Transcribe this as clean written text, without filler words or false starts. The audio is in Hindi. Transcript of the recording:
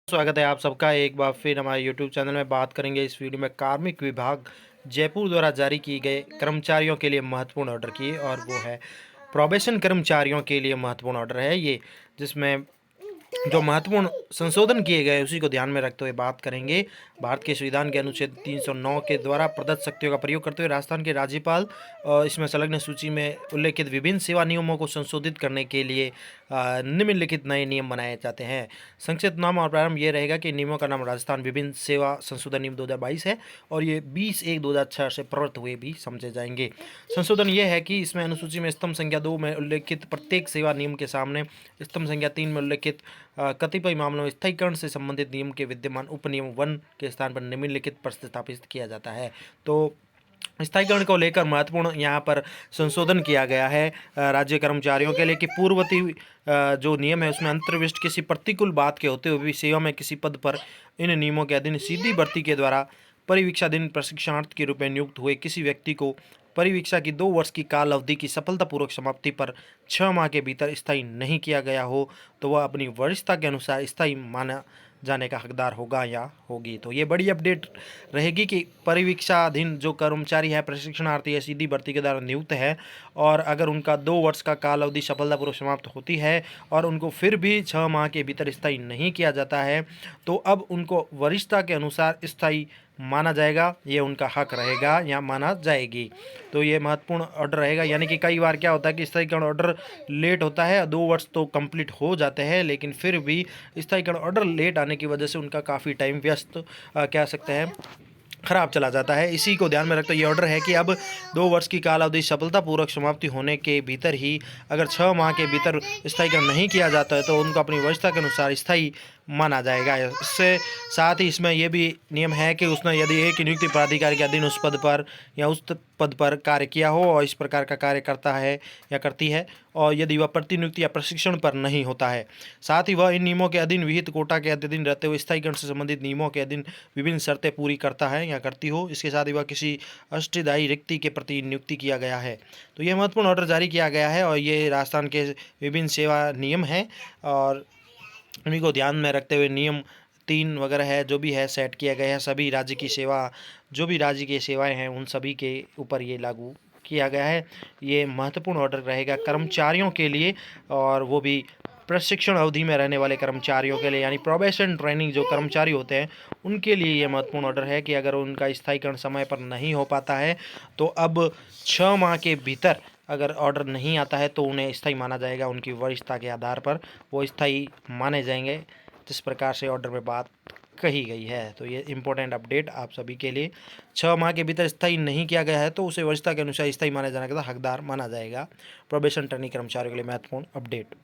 स्वागत है आप सबका एक बार फिर हमारे यूट्यूब चैनल में। बात करेंगे इस वीडियो में कार्मिक विभाग जयपुर द्वारा जारी किए गए कर्मचारियों के लिए महत्वपूर्ण ऑर्डर की, और वो है प्रोबेशन कर्मचारियों के लिए महत्वपूर्ण ऑर्डर है ये, जिसमें जो महत्वपूर्ण संशोधन किए गए उसी को ध्यान में रखते हुए बात करेंगे। भारत के संविधान के अनुच्छेद 309 के द्वारा प्रदत्त शक्तियों का प्रयोग करते हुए राजस्थान के राज्यपाल इसमें संलग्न सूची में उल्लेखित विभिन्न सेवा नियमों को संशोधित करने के लिए निम्नलिखित नए नियम बनाए जाते हैं। संक्षिप्त नाम और प्रारंभ ये रहेगा कि नियमों का नाम राजस्थान विभिन्न सेवा संशोधन नियम 2022 है, और ये 20/1/2006 से प्रवृत्त हुए भी समझे जाएंगे। संशोधन ये है कि इसमें अनुसूची में स्तंभ संख्या 2 में उल्लेखित प्रत्येक सेवा नियम के सामने स्तंभ संख्या 3 में उल्लेखित कतिपय मामलों में स्थायीकरण से संबंधित नियम के विद्यमान उपनियम 1 के स्थान पर निम्नलिखित प्रतिस्थापित किया जाता है। तो स्थायीकरण को लेकर महत्वपूर्ण यहाँ पर संशोधन किया गया है राज्य कर्मचारियों के लिए कि पूर्ववर्ती जो नियम है उसमें अंतर्विष्ट किसी प्रतिकूल बात के होते हुए भी सेवा में किसी पद पर इन नियमों के अधीन सीधी भर्ती के द्वारा परिवीक्षाधीन प्रशिक्षणार्थ के रूप में नियुक्त हुए किसी व्यक्ति को परिवीक्षा की 2 वर्ष की काल अवधि की सफलतापूर्वक समाप्ति पर 6 माह के भीतर स्थायी नहीं किया गया हो तो वह अपनी वरिष्ठता के अनुसार स्थायी माना जाने का हकदार होगा या होगी। तो ये बड़ी अपडेट रहेगी कि परिवीक्षाधीन जो कर्मचारी है, प्रशिक्षणार्थी है, सीधी भर्ती के द्वारा नियुक्त है, और अगर उनका 2 वर्ष का काल अवधि सफलतापूर्वक समाप्त होती है और उनको फिर भी 6 माह के भीतर स्थायी नहीं किया जाता है, तो अब उनको वरिष्ठता के अनुसार स्थायी माना जाएगा, ये उनका हक रहेगा या माना जाएगी। तो ये महत्वपूर्ण ऑर्डर रहेगा। यानी कि कई बार क्या होता है कि स्थायीकरण ऑर्डर लेट होता है, 2 वर्ष तो कंप्लीट हो जाते हैं, लेकिन फिर भी स्थायीकरण ऑर्डर लेट आने की वजह से उनका काफ़ी टाइम व्यस्त कह सकते हैं खराब चला जाता है। इसी को ध्यान में रखते ये ऑर्डर है कि अब 2 वर्ष की काल अवधि सफलतापूर्वक समाप्ति होने के भीतर ही अगर 6 माह के भीतर स्थायीकरण नहीं किया जाता है तो उनको अपनी वरिष्ठता के अनुसार स्थायी माना जाएगा। इससे साथ ही इसमें यह भी नियम है कि उसने यदि एक नियुक्ति प्राधिकारी के अधीन उस पद पर या उस पद पर कार्य किया हो और इस प्रकार का कार्य करता है या करती है, और यदि वह प्रतिनियुक्ति या प्रशिक्षण पर नहीं होता है, साथ ही वह इन नियमों के अधीन विहित कोटा के अधीन रहते हुए स्थायीकरण से संबंधित नियमों के अधीन विभिन्न शर्तें पूरी करता है या करती हो, इसके साथ ही वह किसी अष्टदायी रिक्ति के प्रति नियुक्ति किया गया है। तो यह महत्वपूर्ण ऑर्डर जारी किया गया है और ये राजस्थान के विभिन्न सेवा नियम हैं, और उन्हीं को ध्यान में रखते हुए नियम 3 वगैरह है जो भी है सेट किया गया है। सभी राज्य की सेवा जो भी राज्य की सेवाएं हैं उन सभी के ऊपर ये लागू किया गया है। ये महत्वपूर्ण ऑर्डर रहेगा कर्मचारियों के लिए, और वो भी प्रशिक्षण अवधि में रहने वाले कर्मचारियों के लिए, यानी प्रोबेशन ट्रेनिंग जो कर्मचारी होते हैं उनके लिए ये महत्वपूर्ण ऑर्डर है कि अगर उनका स्थायीकरण समय पर नहीं हो पाता है तो अब 6 माह के भीतर अगर ऑर्डर नहीं आता है तो उन्हें स्थायी माना जाएगा। उनकी वरिष्ठता के आधार पर वो स्थायी माने जाएंगे, जिस प्रकार से ऑर्डर में बात कही गई है। तो ये इंपॉर्टेंट अपडेट आप सभी के लिए। 6 माह के भीतर स्थायी नहीं किया गया है तो उसे वरिष्ठता के अनुसार स्थायी माने जाने का हकदार माना जाएगा। प्रोबेशन ट्रेनिंग कर्मचारियों के लिए महत्वपूर्ण अपडेट।